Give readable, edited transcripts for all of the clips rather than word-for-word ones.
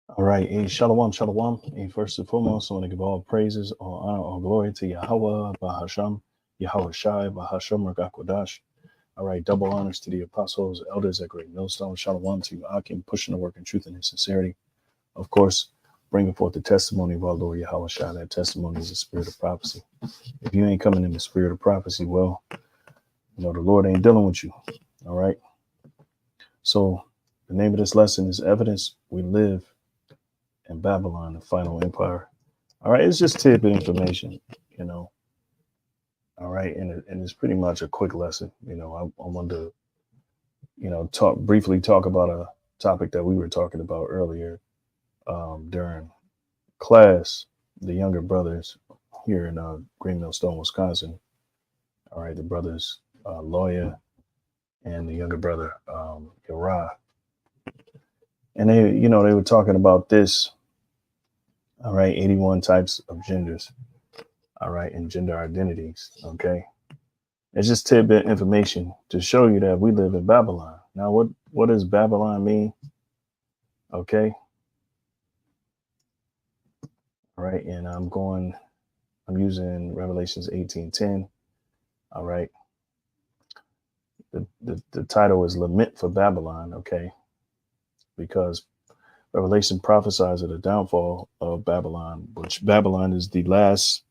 All right, shalom, shalom. First and foremost, I want to give all praises, all honor, all glory to Yahweh, Bahasham, Yahweh Shai, Bahasham, Ragakwadash. All right, double honors to the apostles, elders at Great Millstone. Shalom to you, Akim, pushing the work in truth and in sincerity. Of course, bringing forth the testimony of our Lord Yahweh Shai. That testimony is the spirit of prophecy. If you ain't coming in the spirit of prophecy, well, the Lord ain't dealing with you. All right. So the name of this lesson is Evidence We Live in Babylon, the Final Empire. All right, it's just tidbit information, you know. All right, and it's pretty much a quick lesson. I wanted to, talk about a topic that we were talking about earlier during class. The younger brothers here in Green Millstone, Wisconsin. All right, the brothers Lawyer and the younger brother Uriah, and they were talking about this. All right, 81 types of genders. All right, and gender identities. Okay. It's just tidbit information to show you that we live in Babylon. Now, what does Babylon mean? Okay. All right. And I'm using Revelations 18:10. All right. The title is Lament for Babylon. Okay. Because Revelation prophesies of the downfall of Babylon, which Babylon is the last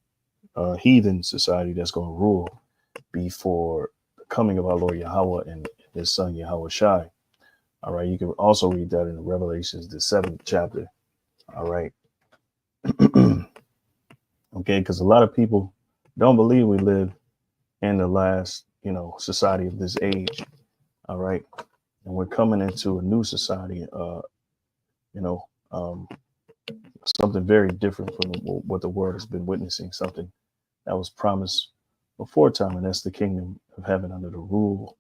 heathen society that's going to rule before the coming of our Lord Yahweh and his son Yahweh Shai. All right. You can also read that in Revelations, the 7th chapter. All right. Okay. Because a lot of people don't believe we live in the last, society of this age. All right. And we're coming into a new society, you know, um, something very different from what the world has been witnessing, something that was promised before time. And that's the kingdom of heaven under the rule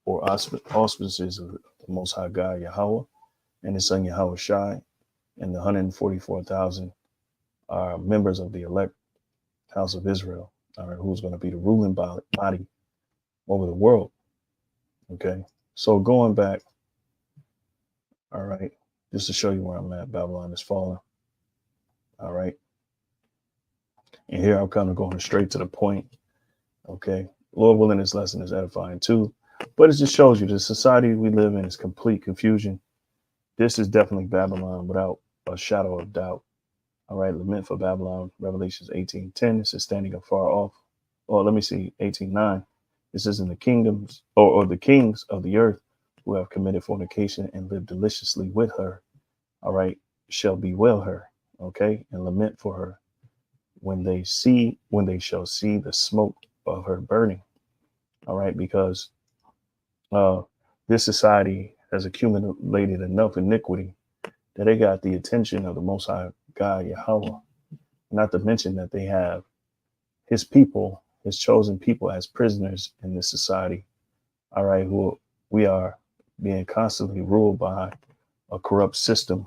or auspices of the Most High God, Yahweh, and his son Yahweh Shai, and the 144,000 are members of the elect house of Israel, all right, who's going to be the ruling body over the world. Okay. So going back, all right, just to show you where I'm at, Babylon is falling. All right. And here I'm kind of going straight to the point. Okay. Lord willing, this lesson is edifying too. But it just shows you the society we live in is complete confusion. This is definitely Babylon without a shadow of doubt. All right, lament for Babylon, Revelations 18:10. This is standing afar off. Well, let me see, 18:9. This is in the kingdoms or the kings of the earth who have committed fornication and lived deliciously with her. All right, shall bewail her, okay, and lament for her when they shall see the smoke of her burning. All right, because uh, this society has accumulated enough iniquity that they got the attention of the Most High God Yahweh. Not to mention that they have his people, his chosen people, as prisoners in this society. All right, who we are being constantly ruled by a corrupt system.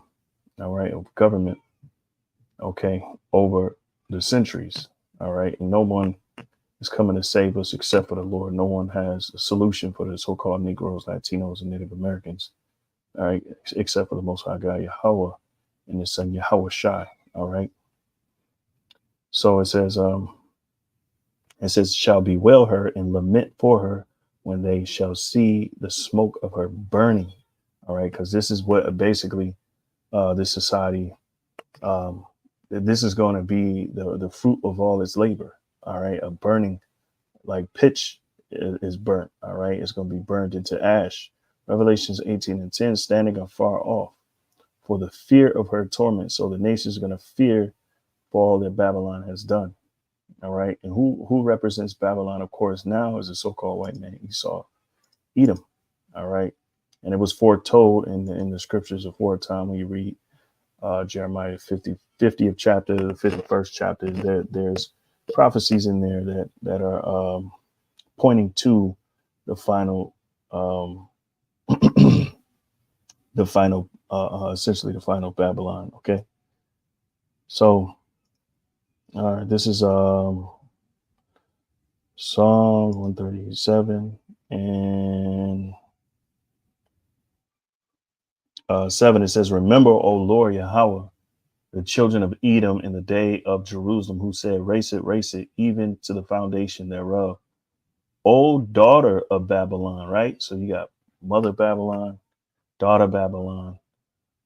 All right, of government. Okay, over the centuries. All right, and no one is coming to save us except for the Lord. No one has a solution for the so-called Negroes, Latinos, and Native Americans. All right, except for the Most High God Yahweh and his son Yahweh Shai. All right. So it says, shall bewail her and lament for her when they shall see the smoke of her burning. All right. Because this is what basically this society, um, this is going to be the fruit of all its labor. All right. A burning like pitch is burnt. All right. It's going to be burned into ash. Revelations 18:10, standing afar off for the fear of her torment. So the nations are going to fear for all that Babylon has done. All right. And who represents Babylon, of course, now is the so-called white man Esau, Edom. All right. And it was foretold in the scriptures aforetime when you read Jeremiah 50th chapter, the 51st chapter. There's prophecies in there that are pointing to the final, the final, essentially the final Babylon. Okay. So, all right, this is Psalm 137, and 7, it says, "Remember, O Lord Yahweh, the children of Edom in the day of Jerusalem, who said, race it, even to the foundation thereof. O daughter of Babylon," right? So you got mother Babylon, daughter Babylon,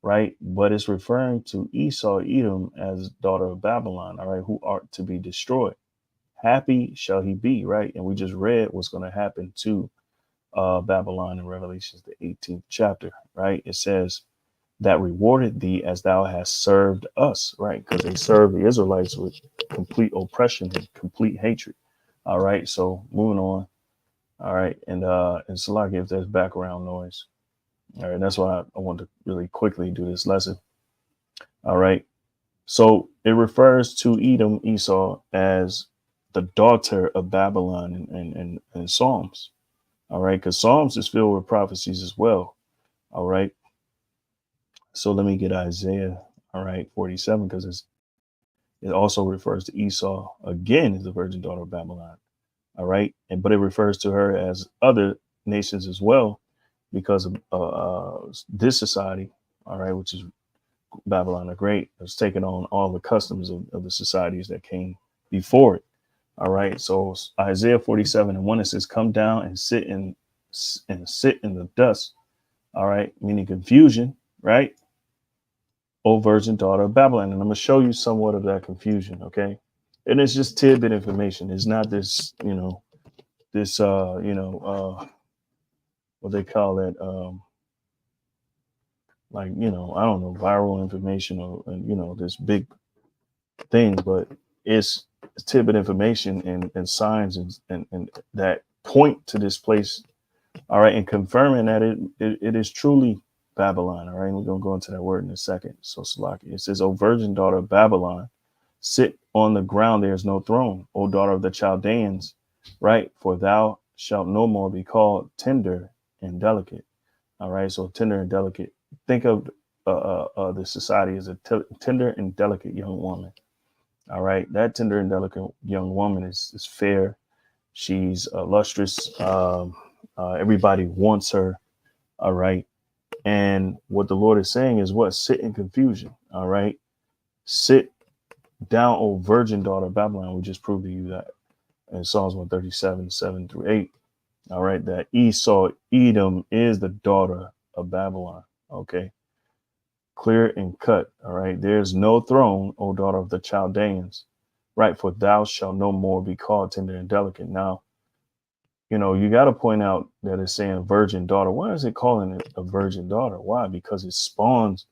right? But it's referring to Esau, Edom, as daughter of Babylon, all right, who are to be destroyed. Happy shall he be, right? And we just read what's going to happen to Babylon in Revelations, the 18th chapter, right? It says, "That rewarded thee as thou hast served us," right? Because they served the Israelites with complete oppression and complete hatred. All right. So moving on. All right. And Salaki, if there's background noise. All right. That's why I want to really quickly do this lesson. All right. So it refers to Edom, Esau, as the daughter of Babylon in Psalms. All right. Because Psalms is filled with prophecies as well. All right. So let me get Isaiah, all right, 47, because it also refers to Esau again as the virgin daughter of Babylon. All right. But it refers to her as other nations as well, because of this society, all right, which is Babylon the Great, has taken on all the customs of the societies that came before it. All right. So Isaiah 47:1, it says, "Come down and sit in the dust." All right. Meaning confusion, right? "O virgin daughter of Babylon." And I'm going to show you somewhat of that confusion. Okay. And it's just tidbit information. It's not this, what they call it, like, I don't know, viral information or, this big things, but it's tidbit information and signs and that point to this place. All right. And confirming that it is truly Babylon. All right. We're going to go into that word in a second. So Salaki, it says, "O virgin daughter of Babylon, sit on the ground, there is no throne. O daughter of the Chaldeans, right? For thou shalt no more be called tender and delicate." All right. So tender and delicate. Think of the society as a tender and delicate young woman. All right. That tender and delicate young woman is fair. She's lustrous. Everybody wants her. All right. And what the Lord is saying is what? Sit in confusion. All right. Sit down, O virgin daughter of Babylon. We just proved to you that in Psalms 137:7-8. All right. That Esau, Edom, is the daughter of Babylon. Okay. Clear and cut. All right. "There's no throne, O daughter of the Chaldeans. Right. For thou shalt no more be called tender and delicate." Now, you got to point out that it's saying virgin daughter. Why is it calling it a virgin daughter? Why? Because it spawns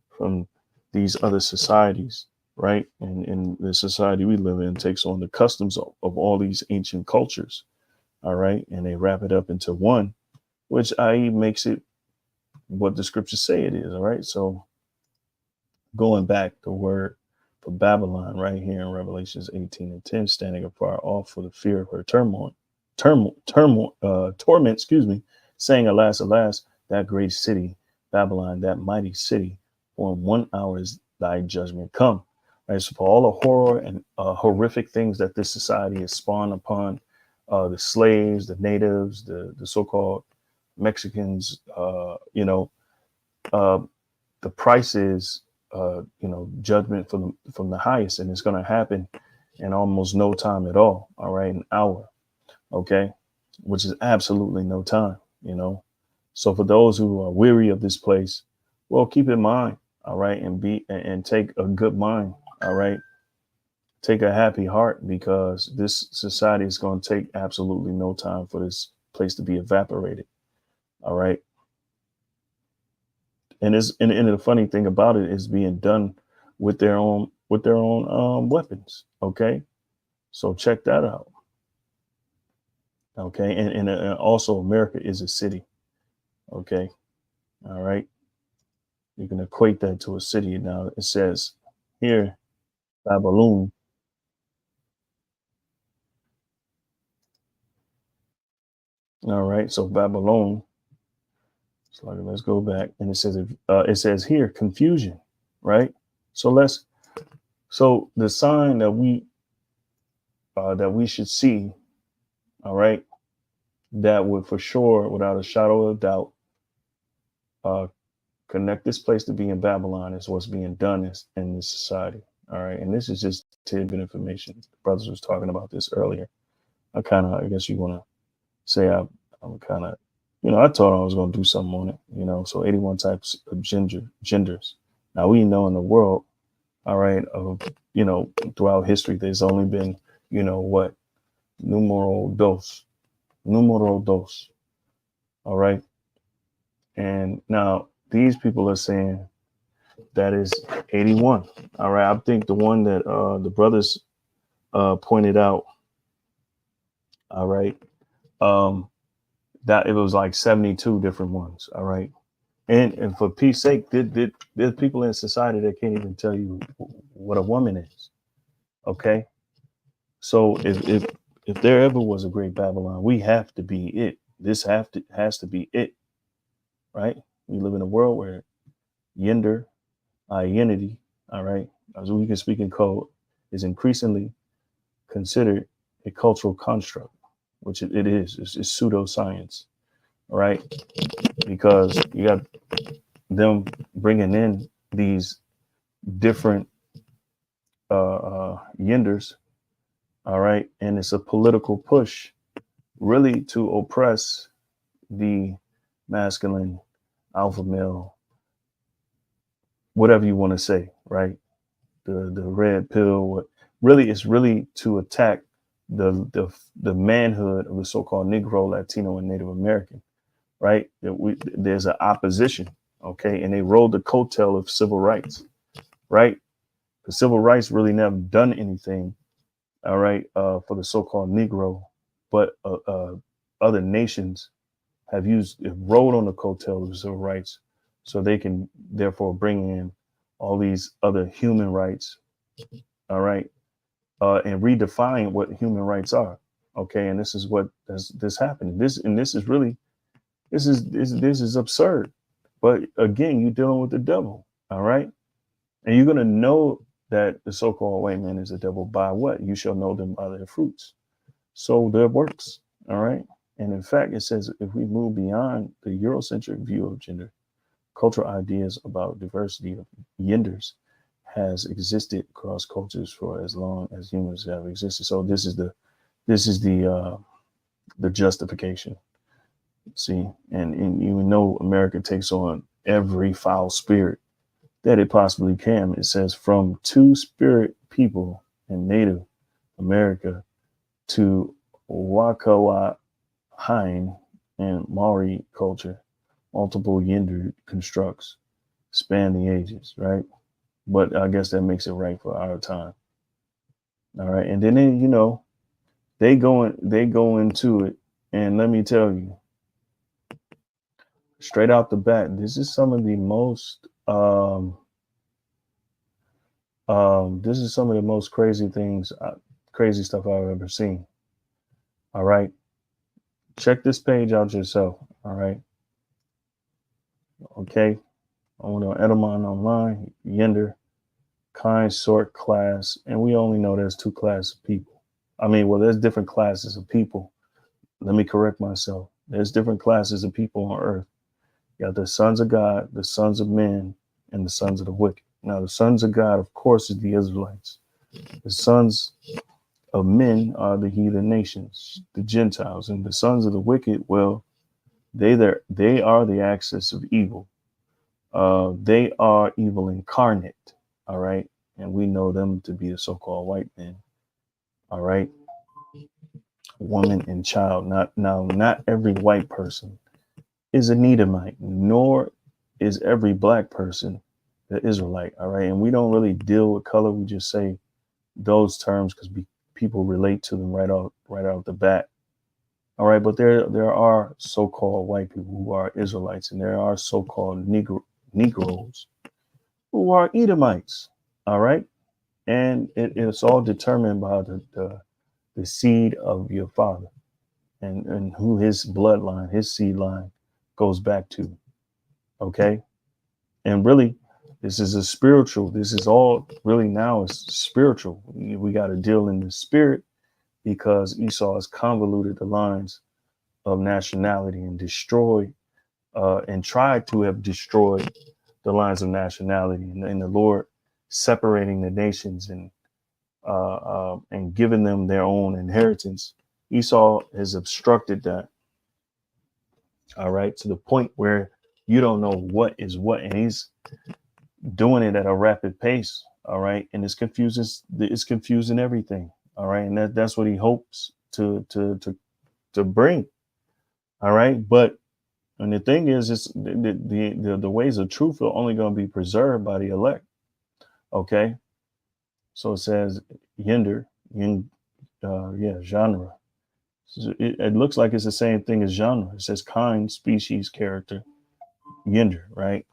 from these other societies, right? And in the society we live in takes on the customs of all these ancient cultures. All right. And they wrap it up into one, which i.e. makes it what the scriptures say it is. All right. So going back, the word for Babylon right here in Revelations 18:10, "standing afar off for the fear of her torment, saying, Alas, alas, that great city, Babylon, that mighty city, for in 1 hour is thy judgment come." Right. So for all the horror and horrific things that this society has spawned upon the slaves, the natives, the so-called Mexicans, uh, the price is, judgment from the highest, and it's going to happen in almost no time at all. All right, an hour. Okay, which is absolutely no time. So for those who are weary of this place, well, keep in mind. All right, and take a good mind. All right, take a happy heart, because this society is going to take absolutely no time for this place to be evaporated. All right. And the funny thing about it is being done with their own weapons. Okay, so check that out. Okay, and also America is a city. Okay, all right. You can equate that to a city. Now it says here Babylon. All right, so Babylon. So let's go back, and it says here confusion, right? So the sign that we should see, all right, that would for sure, without a shadow of doubt, uh, Connect this place to being Babylon is what's being done in this society. All right. And this is just tidbit information. The brothers was talking about this earlier. I guess you want to say I'm kind of, I thought I was going to do something on it, so 81 types of genders. Now we know in the world, all right, throughout history, there's only been, what? Numero dos. All right. And now these people are saying that is 81. All right. I think the one that the brothers pointed out, all right, that it was like 72 different ones. All right. And for peace sake, there's people in society that can't even tell you what a woman is. Okay. So if there ever was a great Babylon, we have to be it. This has to be it. Right. We live in a world where gender identity, all right, as we can speak in code, is increasingly considered a cultural construct, which it is. It's pseudoscience, right? Because you got them bringing in these different genders, all right, and it's a political push, really, to oppress the masculine alpha male, whatever you want to say, right? The red pill. Really, it's really to attack the manhood of the so-called Negro, Latino, and Native American, right? There's an opposition, okay, and they rode the coattail of civil rights, right? The civil rights really never done anything, all right, for the so-called Negro, but other nations have rode on the coattail of civil rights, so they can therefore bring in all these other human rights, all right, and redefine what human rights are, okay. And this is what this happening. This is really this is absurd. But again, you're dealing with the devil, all right, and you're gonna know that the so-called white man is the devil by what? You shall know them by their fruits. So their works, all right. And in fact, it says if we move beyond the Eurocentric view of gender, cultural ideas about diversity of genders has existed across cultures for as long as humans have existed. So this is the justification. See, and you know America takes on every foul spirit that it possibly can. It says from two-spirit people in Native America to Wakawa Hine and Maori culture, multiple gender constructs span the ages, right? But I guess that makes it right for our time. All right. And then they go into it, and let me tell you, straight out the bat, this is some of the most this is some of the most crazy stuff I've ever seen. All right. Check this page out yourself. All right. Okay. I went on Edelman online, gender, kind, sort, class, and we only know there's two classes of people. I mean, well, there's different classes of people. Let me correct myself. There's different classes of people on earth. You got the sons of God, the sons of men, and the sons of the wicked. Now, the sons of God, of course, is the Israelites. The sons of men are the heathen nations, the Gentiles, and the sons of the wicked, well, they are the axis of evil. They are evil incarnate, all right? And we know them to be the so-called white men, all right? Woman and child. Not every white person is an Edomite, nor is every black person the Israelite, all right? And we don't really deal with color. We just say those terms because people relate to them right out the bat. All right, but there are so-called white people who are Israelites, and there are so-called Negroes who are Edomites. All right, and it's all determined by the seed of your father, and who his bloodline, his seed line, goes back to. Okay, and really, this is a spiritual. This is all really now is spiritual. We got to deal in the spirit, because Esau has convoluted the lines of nationality and destroyed and tried to have destroyed the lines of nationality, and the Lord separating the nations and giving them their own inheritance. Esau has obstructed that. All right, to the point where you don't know what is what, and he's doing it at a rapid pace. All right, and it's confusing everything. All right, and that's what he hopes to bring. All right, but and the thing is, it's the ways of truth are only going to be preserved by the elect. Okay, so it says yender, genre. So it looks like it's the same thing as genre. It says kind, species, character, yender, right?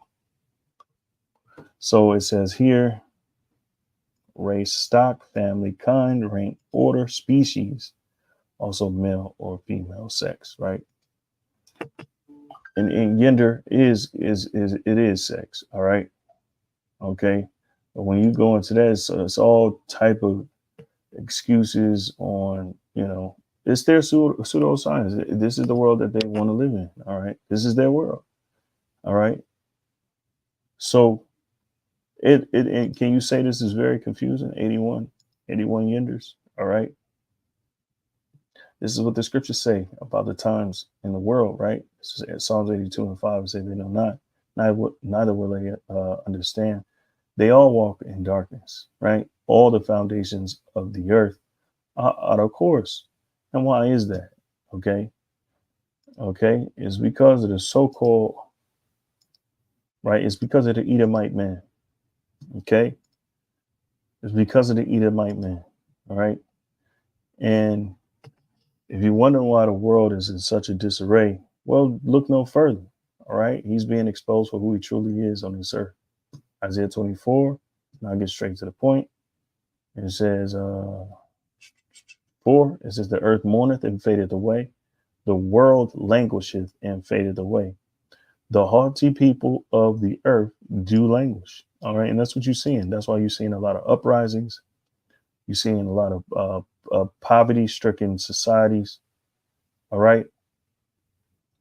So it says here, race, stock, family, kind, rank, order, species, also male or female sex, right? And gender is sex, all right? Okay, but when you go into that, it's all type of excuses on, it's their pseudoscience. This is the world that they want to live in. All right, this is their world. All right, so it can you say this is very confusing? 81 genders. All right, this is what the scriptures say about the times in the world, right? Psalms 82:5 say they know not, neither will they understand. They all walk in darkness, right? All the foundations of the earth are out of course. And why is that? Okay, it's because of the so-called, right? It's because of the Edomite man. Okay, it's because of the Edomite man. All right, and if you wonder why the world is in such a disarray, well, look no further. All right, he's being exposed for who he truly is on this earth. Isaiah 24. Now I get straight to the point. It says, 4. It says, the earth mourneth and fadeth away. The world languisheth and fadeth away. The haughty people of the earth do languish. All right, and that's what you're seeing. That's why you're seeing a lot of uprisings. You're seeing a lot of poverty-stricken societies. All right,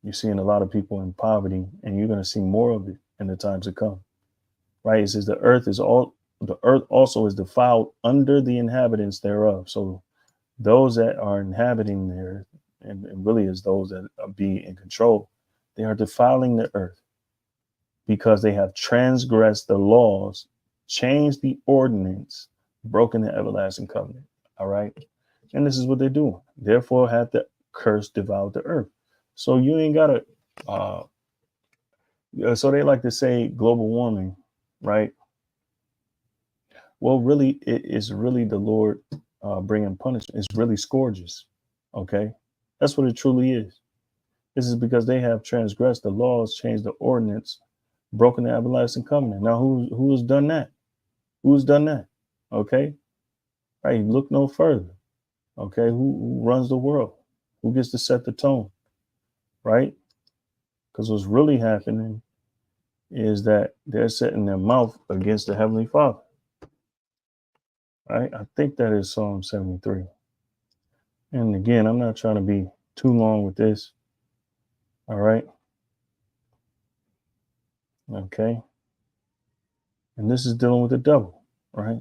you're seeing a lot of people in poverty, and you're going to see more of it in the times to come. Right? It says the earth also is defiled under the inhabitants thereof. So those that are inhabiting there, and really is those that be in control, they are defiling the earth because they have transgressed the laws, changed the ordinance, broken the everlasting covenant. All right. And this is what they're doing. Therefore, hath the curse devoured the earth. So you ain't got to, so they like to say global warming, right? Well, really, it is really the Lord bringing punishment. It's really scourges. Okay. That's what it truly is. This is because they have transgressed the laws, changed the ordinance, broken the everlasting covenant. Now, who has done that? Who's done that? Okay. Right. Look no further. Okay. Who runs the world? Who gets to set the tone? Right. Because what's really happening is that they're setting their mouth against the Heavenly Father. Right. I think that is Psalm 73. And again, I'm not trying to be too long with this. All right. Okay. And this is dealing with the devil, right?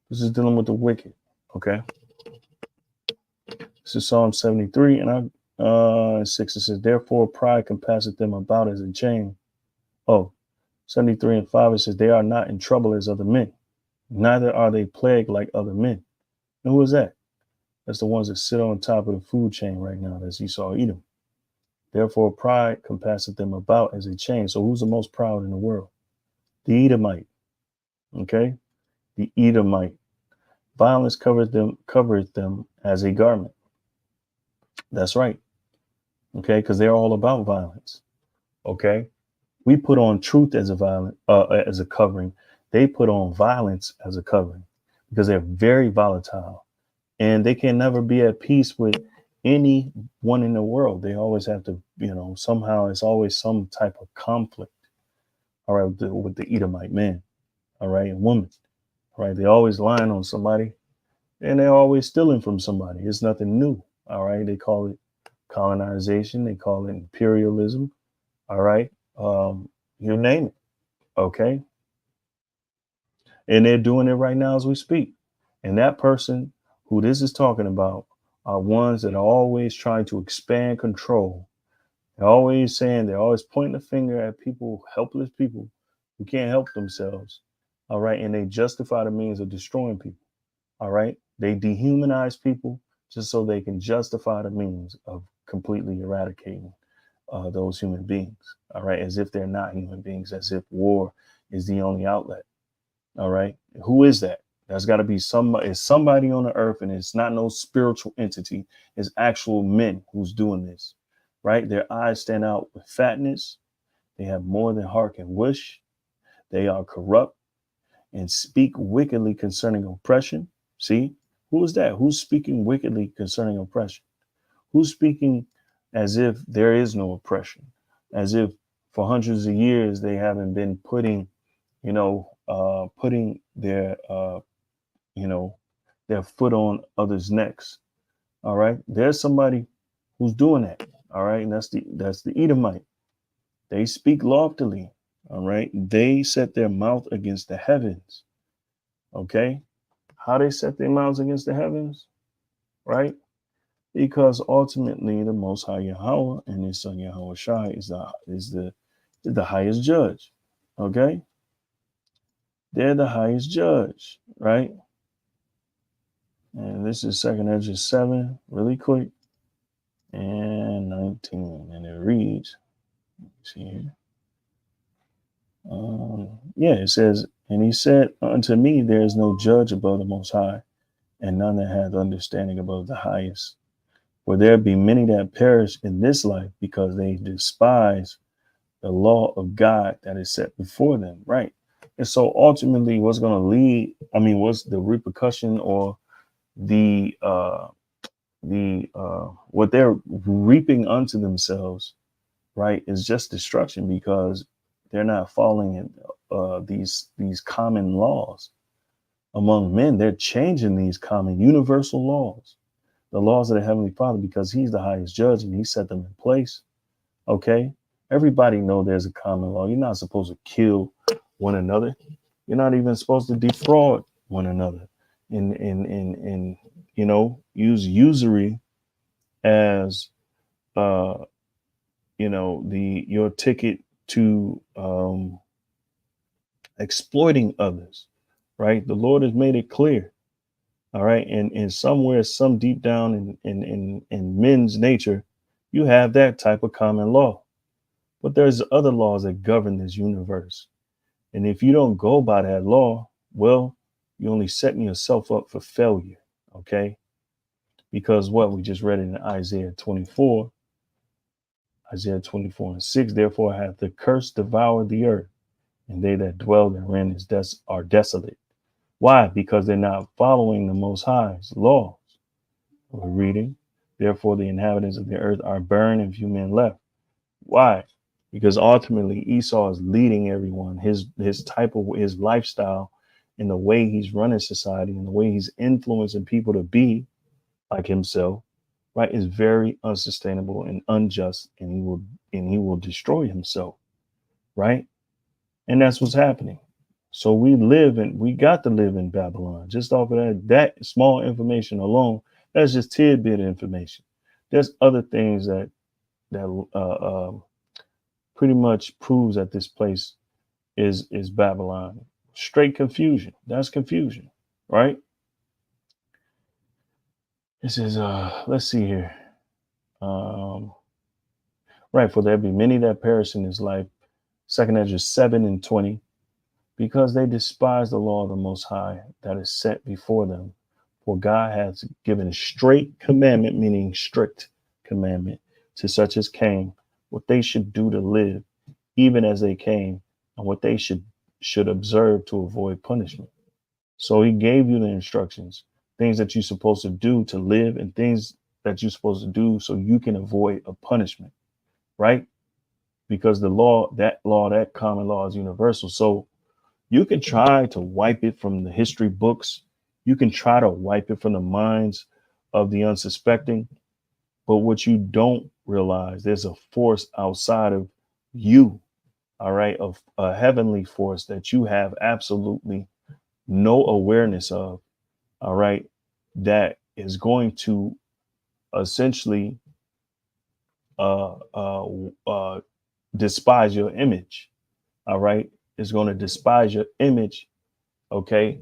This is dealing with the wicked. Okay. This is Psalm 73 and 6. It says, therefore pride compasseth them about as a chain. 73 and 5, it says, they are not in trouble as other men, neither are they plagued like other men. And who is that? That's the ones that sit on top of the food chain right now, as Esau Edom. Therefore pride compasseth them about as a chain. So who's the most proud in the world? The Edomite. Okay. The Edomite. Violence covered them as a garment. That's right. Okay, because they're all about violence. Okay. We put on truth as a covering. They put on violence as a covering because they're very volatile and they can never be at peace with anyone in the world. They always have to, somehow it's always some type of conflict. All right, with the Edomite man. All right, and woman. All right, they always lying on somebody and they're always stealing from somebody. It's nothing new. All right, they call it colonization. They call it imperialism. All right. You name it. Okay. And they're doing it right now as we speak. And that person who this is talking about are ones that are always trying to expand control. They're always saying, they're always pointing the finger at people, helpless people who can't help themselves. All right. And they justify the means of destroying people. All right. They dehumanize people just so they can justify the means of completely eradicating those human beings. All right. As if they're not human beings, as if war is the only outlet. All right. Who is that? That's got to be somebody. It's somebody on the earth, and it's not no spiritual entity. It's actual men who's doing this. Right. Their eyes stand out with fatness. They have more than heart can wish. They are corrupt and speak wickedly concerning oppression. See, who is that? Who's speaking wickedly concerning oppression? Who's speaking as if there is no oppression, as if for hundreds of years they haven't been putting, putting you know, their foot on others' necks. All right, there's somebody who's doing that. All right, and that's the Edomite. They speak loftily. All right, they set their mouth against the heavens. Okay, how they set their mouths against the heavens, right? Because ultimately the Most High Yahweh and His Son Yahweh Shai is the highest judge. Okay, they're the highest judge, right? And this is Second Ezra 7, really quick, and 19, and it reads. See here. Yeah, it says, and he said unto me, there is no judge above the Most High, and none that hath understanding above the highest. For there be many that perish in this life because they despise the law of God that is set before them, right? And so ultimately, what's going to lead? I mean, what's the repercussion or the what they're reaping unto themselves, right, is just destruction because they're not following these common laws among men. They're changing these common universal laws, the laws of the Heavenly Father, because He's the highest judge and He set them in place. Okay, everybody know there's a common law. You're not supposed to kill one another. You're not even supposed to defraud one another, and use usury as your ticket to exploiting others, right? The Lord has made it clear. All right. And somewhere, some deep down in men's nature, you have that type of common law. But there's other laws that govern this universe. And if you don't go by that law, well, you're only setting yourself up for failure. Okay. Because what we just read in Isaiah 24 and 6, therefore hath the curse devoured the earth, and they that dwell therein are desolate. Why? Because they're not following the Most High's laws. We're reading, therefore the inhabitants of the earth are burned and few men left. Why? Because ultimately Esau is leading everyone. His his lifestyle and the way he's running society and the way he's influencing people to be like himself, right, is very unsustainable and unjust, and he will destroy himself, right? And that's what's happening. So we got to live in Babylon. Just off of that small information alone, that's just tidbit information. There's other things that pretty much proves that this place is Babylon. Straight confusion. That's confusion, right? This is let's see here. Right, for there be many that perish in this life. Second Ezra 7 and 20. Because they despise the law of the Most High that is set before them. For God has given a straight commandment, meaning strict commandment, to such as came, what they should do to live, even as they came, and what they should observe to avoid punishment. So He gave you the instructions, things that you're supposed to do to live, and things that you're supposed to do so you can avoid a punishment, right? Because that common law is universal. So you can try to wipe it from the history books. You can try to wipe it from the minds of the unsuspecting. But what you don't realize, there's a force outside of you all right, of a heavenly force that you have absolutely no awareness of, all right, that is going to essentially uh, uh, uh, despise your image, all right, is going to despise your image, okay,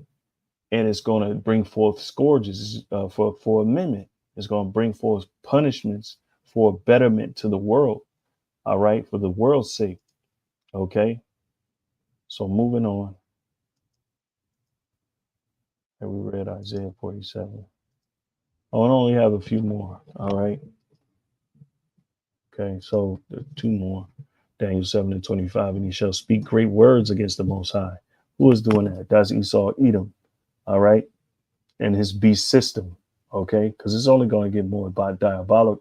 and it's going to bring forth scourges for amendment. It's going to bring forth punishments for betterment to the world, all right, for the world's sake, okay. So moving on, and we read Isaiah 47. Oh, I only have a few more, all right. Okay, so two more. Daniel 7 and 25, and he shall speak great words against the Most High. Who is doing that? That's Esau, Edom, all right, and his beast system, okay, because it's only going to get more diabolic.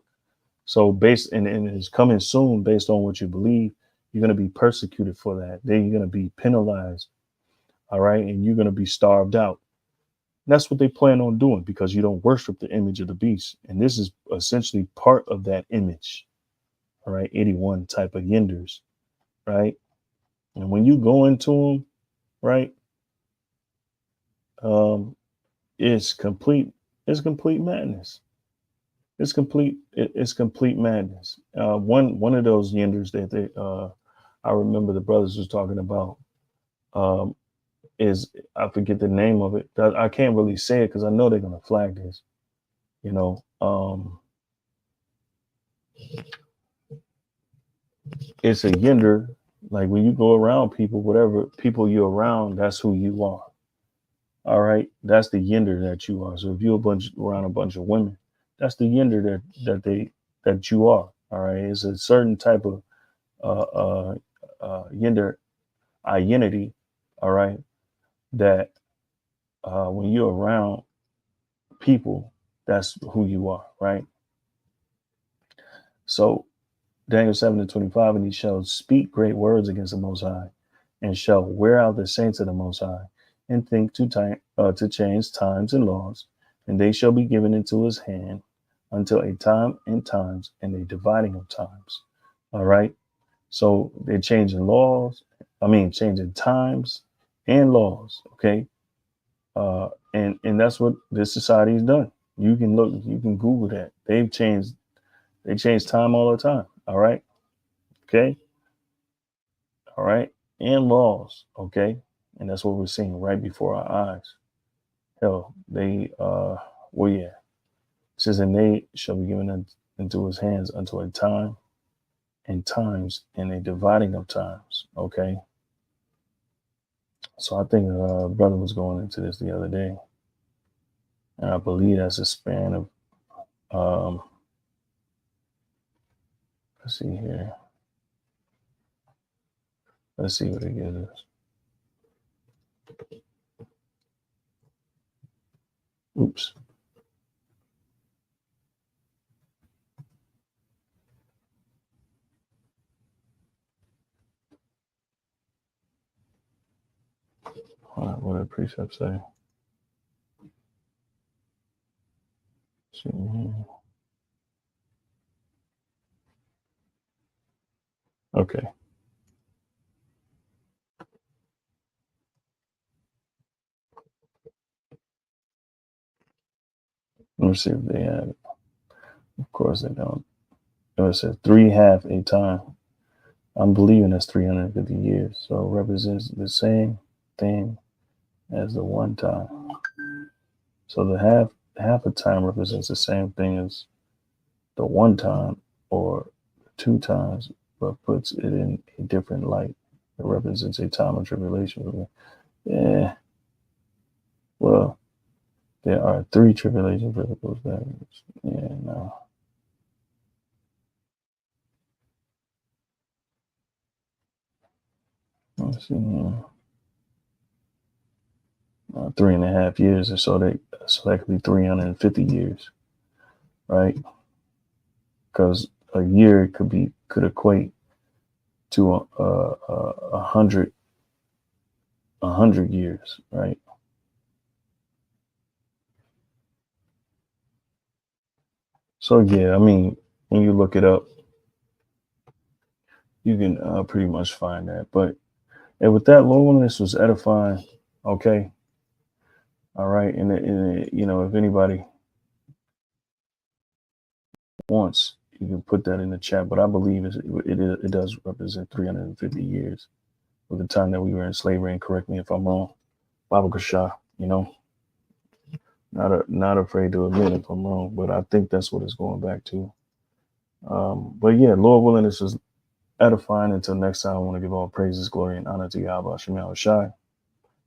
So and it's coming soon based on what you believe. You're going to be persecuted for that. Then you're going to be penalized, all right, and you're going to be starved out. And that's what they plan on doing because you don't worship the image of the beast. And this is essentially part of that image, all right, 81 type of yinders, right? And when you go into them, right, um, it's complete, it's complete madness. It's complete madness. One of those yinders that I remember the brothers was talking about, um, is I forget the name of it. I can't really say it because I know they're gonna flag this. You know, it's a yinder. Like when you go around people, whatever people you're around, that's who you are. All right, that's the yinder that you are. So if you're around a bunch of women, that's the yinder that you are. All right, it's a certain type of yinder identity. All right, that when you're around people, that's who you are. Right. So Daniel 7 and 25, and he shall speak great words against the Most High, and shall wear out the saints of the Most High, and think to change times and laws, and they shall be given into his hand until a time and times and a dividing of times. All right. So they're changing laws. I mean, changing times and laws. Okay. And that's what this society has done. You can look, you can Google that. They change time all the time. All right. Okay. All right, and laws, okay, and that's what we're seeing right before our eyes. Hell, well, yeah, it says, and they shall be given into his hands until a time and times and a dividing of times, okay. So I think brother was going into this the other day, and I believe that's a span of, let's see here, let's see what it gives us. Oops. What did the precept say? See here. Okay. Let me see if they have it. Of course they don't. It says 3 half a time. I'm believing that's 350 years. So it represents the same thing as the one time. So the half a time represents the same thing as the one time or 2 times, but puts it in a different light. It represents a time of tribulation. Yeah. Well, there are 3 tribulation verticals backwards. Yeah, no. Let's see. 3.5 years, or so that could be 350 years, right? Because a year could equate to a hundred years, right? So yeah, I mean, when you look it up, You can pretty much find that. But and with that, loneliness was edifying. Okay, all right, you know, if anybody wants, you can put that in the chat. But I believe it does represent 350 years of the time that we were in slavery. And correct me if I'm wrong, Baba Kasha. You know, not afraid to admit if I'm wrong, but I think that's what it's going back to. But yeah, Lord willing, this is edifying. Until next time, I want to give all praises, glory, and honor to Yahweh Shemel Shai.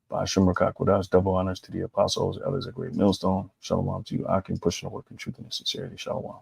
By Shemar Kakwadash, double honors to the apostles, others, a great millstone. Shalom to you. I can push the work in truth and sincerity. Shalom.